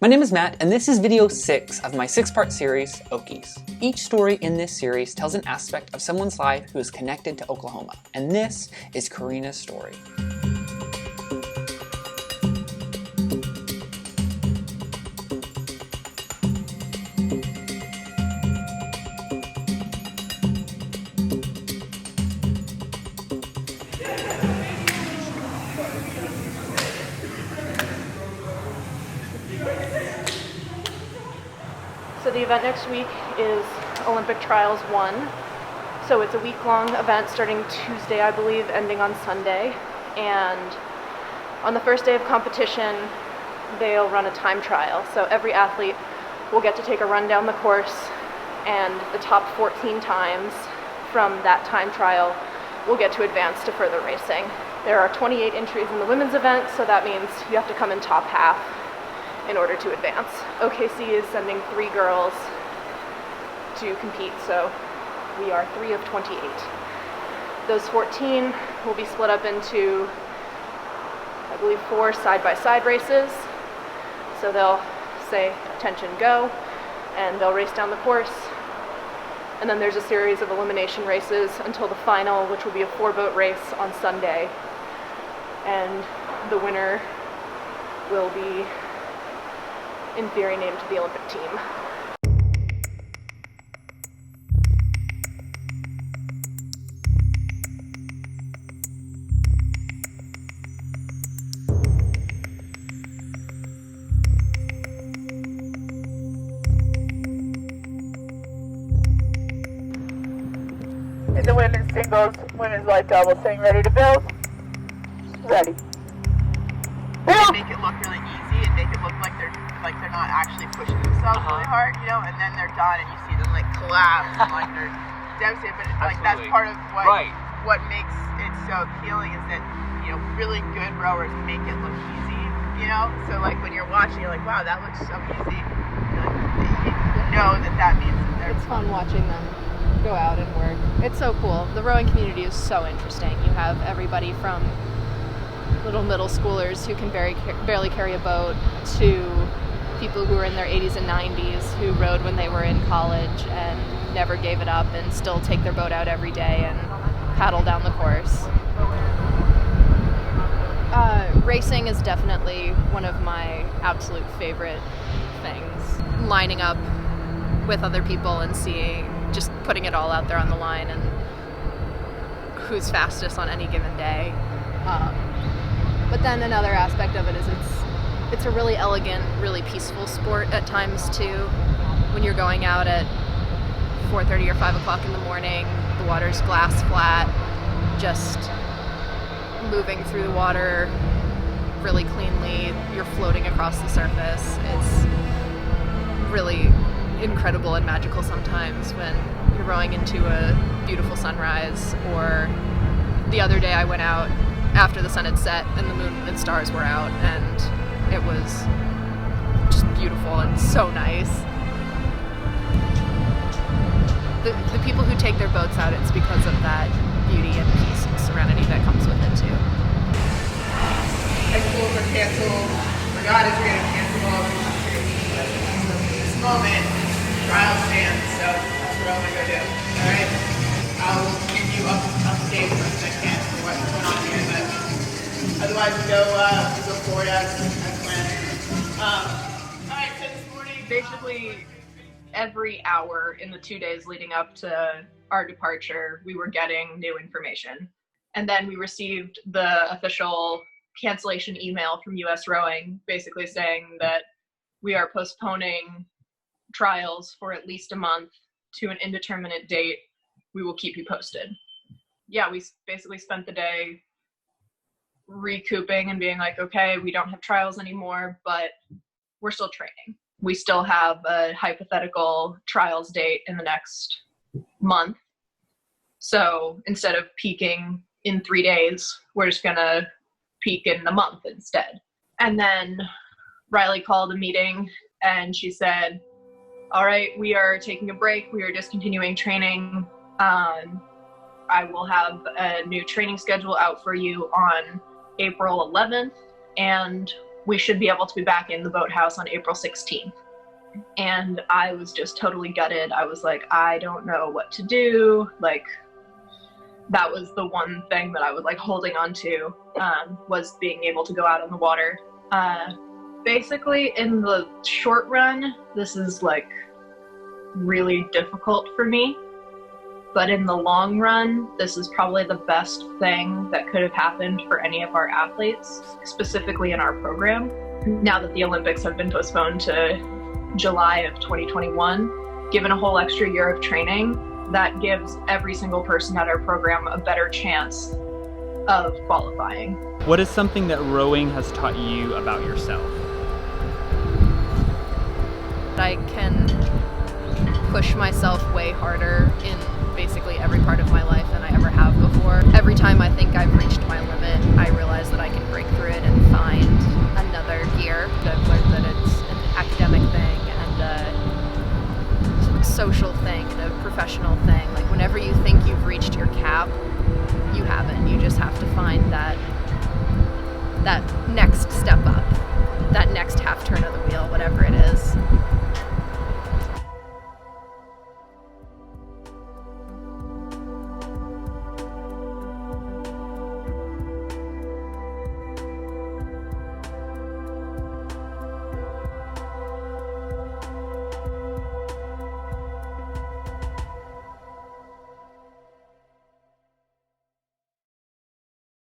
My name is Matt, and this is video 6 of my 6-part series, Okies. Each story in this series tells an aspect of someone's life who is connected to Oklahoma, and this is Karina's story. So the event next week is Olympic Trials 1. So it's a week-long event starting Tuesday, I believe, ending on Sunday. And on the first day of competition, they'll run a time trial. So every athlete will get to take a run down the course, and the top 14 times from that time trial will get to advance to further racing. There are 28 entries in the women's event, so that means you have to come in top half in order to advance. OKC is sending 3 girls to compete, so we are 3 of 28. Those 14 will be split up into, I believe, 4 side-by-side races. So they'll say, attention, go, and they'll race down the course. And then there's a series of elimination races until the final, which will be a 4-boat race on Sunday. And the winner will be, in theory, named to the Olympic team. In the women's singles, women's light double thing, ready to build? Ready. Build! Make it look really easy and make it look like they're not actually pushing themselves really hard, you know, and then they're done and you see them like collapse and like they're devastated, but like that's part of what makes it so appealing is that, you know, really good rowers make it look easy, you know, so like when you're watching you're like, wow, that looks so easy, you know that means that they're... It's fun watching them go out and work. It's so cool. The rowing community is so interesting. You have everybody from little middle schoolers who can barely carry a boat to people who are in their 80s and 90s who rowed when they were in college and never gave it up and still take their boat out every day and paddle down the course. Racing is definitely one of my absolute favorite things. Lining up with other people and just putting it all out there on the line and who's fastest on any given day. But then another aspect of it is it's a really elegant, really peaceful sport at times too. When you're going out at 4:30 or 5 o'clock in the morning, the water's glass flat, just moving through the water really cleanly, you're floating across the surface. It's really incredible and magical sometimes when you're rowing into a beautiful sunrise. Or the other day I went out after the sun had set and the moon and stars were out, and it was just beautiful and so nice. The people who take their boats out, it's because of that beauty and peace and serenity that comes with it too. High schools are canceled, regattas are getting canceled all over the country. This moment, trial stands, so that's what I'm gonna go do. Alright? I'll keep you up to date as much as I can for what's going on here, but otherwise we go forward as planned. Alright, so this morning, basically every hour in the 2 days leading up to our departure, we were getting new information. And then we received the official cancellation email from US Rowing, basically saying that we are postponing trials for at least a month to an indeterminate date. We will keep you posted. Yeah, we basically spent the day recouping and being like, okay, we don't have trials anymore, but we're still training. We still have a hypothetical trials date in the next month. So instead of peaking in 3 days, we're just gonna peak in the month instead. And then Riley called a meeting and she said, all right, we are taking a break. We are discontinuing training. I will have a new training schedule out for you on April 11th, and we should be able to be back in the boathouse on April 16th. And I was just totally gutted. I was like, I don't know what to do. Like, that was the one thing that I was like holding on to, was being able to go out in the water. Basically, in the short run, this is like really difficult for me. But in the long run, this is probably the best thing that could have happened for any of our athletes, specifically in our program. Now that the Olympics have been postponed to July of 2021, given a whole extra year of training, that gives every single person at our program a better chance of qualifying. What is something that rowing has taught you about yourself? I can push myself way harder in basically every part of my life than I ever have before. Every time I think I've reached my limit, I realize that I can break through it and find another gear that I've learned